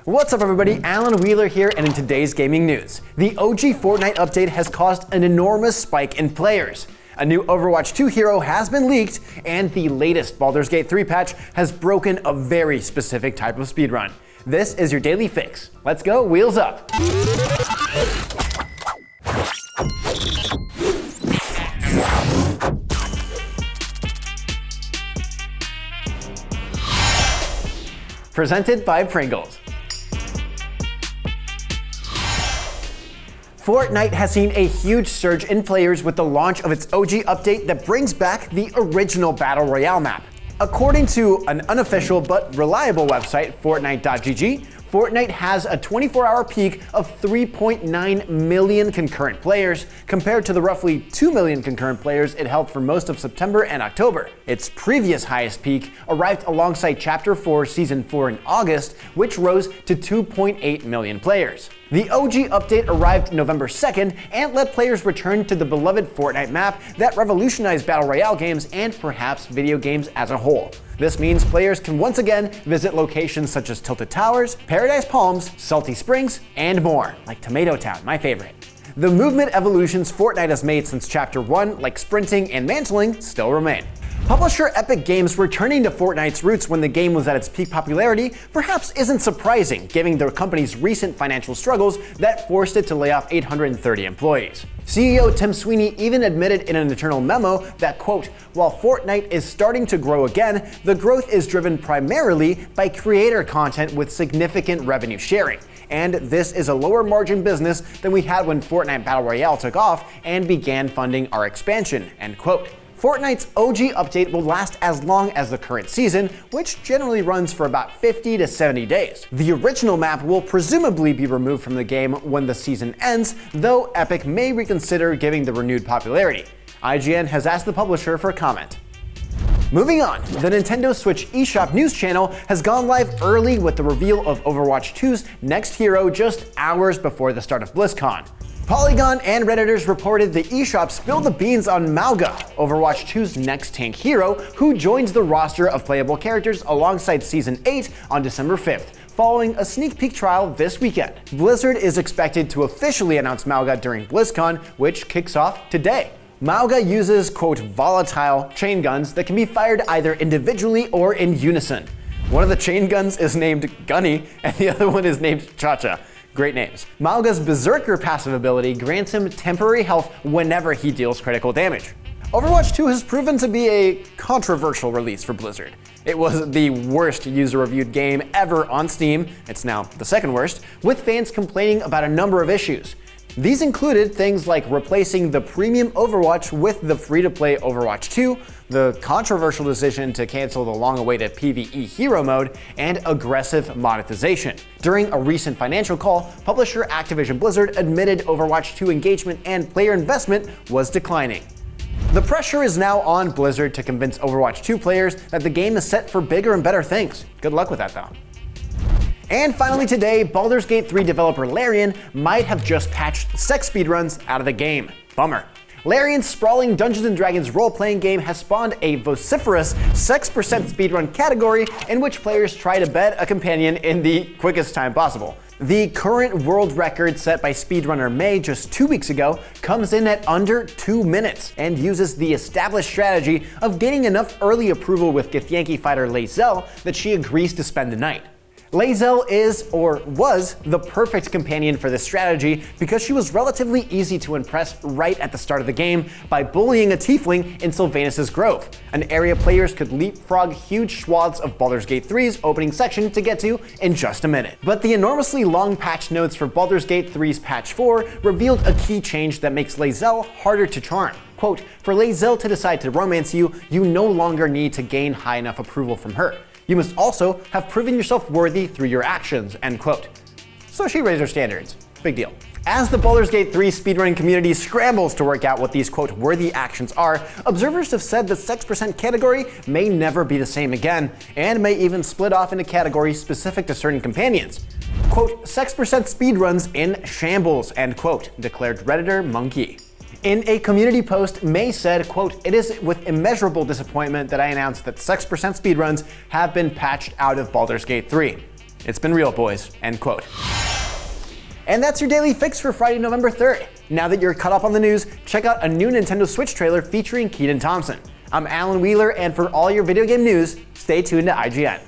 What's up everybody, Alan Wheeler here, and in today's gaming news, the OG Fortnite update has caused an enormous spike in players. A new Overwatch 2 hero has been leaked, and the latest Baldur's Gate 3 patch has broken a very specific type of speedrun. This is your daily fix. Let's go, wheels up! Presented by Pringles. Fortnite has seen a huge surge in players with the launch of its OG update that brings back the original Battle Royale map. According to an unofficial but reliable website, Fortnite.gg, Fortnite has a 24-hour peak of 3.9 million concurrent players, compared to the roughly 2 million concurrent players it held for most of September and October. Its previous highest peak arrived alongside Chapter 4 Season 4 in August, which rose to 2.8 million players. The OG update arrived November 2nd and let players return to the beloved Fortnite map that revolutionized Battle Royale games and perhaps video games as a whole. This means players can once again visit locations such as Tilted Towers, Paradise Palms, Salty Springs, and more, like Tomato Town, my favorite. The movement evolutions Fortnite has made since Chapter 1, like sprinting and mantling, still remain. Publisher Epic Games returning to Fortnite's roots when the game was at its peak popularity perhaps isn't surprising, given the company's recent financial struggles that forced it to lay off 830 employees. CEO Tim Sweeney even admitted in an internal memo that, quote, "While Fortnite is starting to grow again, the growth is driven primarily by creator content with significant revenue sharing. And this is a lower margin business than we had when Fortnite Battle Royale took off and began funding our expansion," end quote. Fortnite's OG update will last as long as the current season, which generally runs for about 50 to 70 days. The original map will presumably be removed from the game when the season ends, though Epic may reconsider giving the renewed popularity. IGN has asked the publisher for comment. Moving on, the Nintendo Switch eShop news channel has gone live early with the reveal of Overwatch 2's next hero just hours before the start of BlizzCon. Polygon and Redditors reported the eShop spilled the beans on Mauga, Overwatch 2's next tank hero, who joins the roster of playable characters alongside Season 8 on December 5th, following a sneak peek trial this weekend. Blizzard is expected to officially announce Mauga during BlizzCon, which kicks off today. Mauga uses, quote, volatile chain guns that can be fired either individually or in unison. One of the chain guns is named Gunny, and the other one is named Cha-Cha. Great names. Mauga's Berserker passive ability grants him temporary health whenever he deals critical damage. Overwatch 2 has proven to be a controversial release for Blizzard. It was the worst user-reviewed game ever on Steam, it's now the second worst, with fans complaining about a number of issues. These included things like replacing the premium Overwatch with the free-to-play Overwatch 2, the controversial decision to cancel the long-awaited PvE hero mode, and aggressive monetization. During a recent financial call, publisher Activision Blizzard admitted Overwatch 2 engagement and player investment was declining. The pressure is now on Blizzard to convince Overwatch 2 players that the game is set for bigger and better things. Good luck with that though. And finally today, Baldur's Gate 3 developer Larian might have just patched sex speedruns out of the game. Bummer. Larian's sprawling Dungeons & Dragons role-playing game has spawned a vociferous sex percent speedrun category in which players try to bed a companion in the quickest time possible. The current world record set by speedrunner May just 2 weeks ago comes in at under 2 minutes and uses the established strategy of gaining enough early approval with Githyanki fighter Lae'zel that she agrees to spend the night. Lae'zel is, or was, the perfect companion for this strategy because she was relatively easy to impress right at the start of the game by bullying a tiefling in Sylvanas' Grove, an area players could leapfrog huge swaths of Baldur's Gate 3's opening section to get to in just a minute. But the enormously long patch notes for Baldur's Gate 3's patch 4 revealed a key change that makes Lae'zel harder to charm. Quote, "For Lae'zel to decide to romance you, you no longer need to gain high enough approval from her. You must also have proven yourself worthy through your actions," end quote. So she raised her standards. Big deal. As the Baldur's Gate 3 speedrunning community scrambles to work out what these, quote, worthy actions are, observers have said the sex percent category may never be the same again, and may even split off into categories specific to certain companions. Quote, "Sex percent speedruns in shambles," end quote, declared Redditor Monkey. In a community post, May said, quote, "It is with immeasurable disappointment that I announced that sex percent speedruns have been patched out of Baldur's Gate 3. It's been real, boys, end quote. And that's your daily fix for Friday, November 3rd. Now that you're caught up on the news, check out a new Nintendo Switch trailer featuring Keaton Thompson. I'm Alan Wheeler, and for all your video game news, stay tuned to IGN.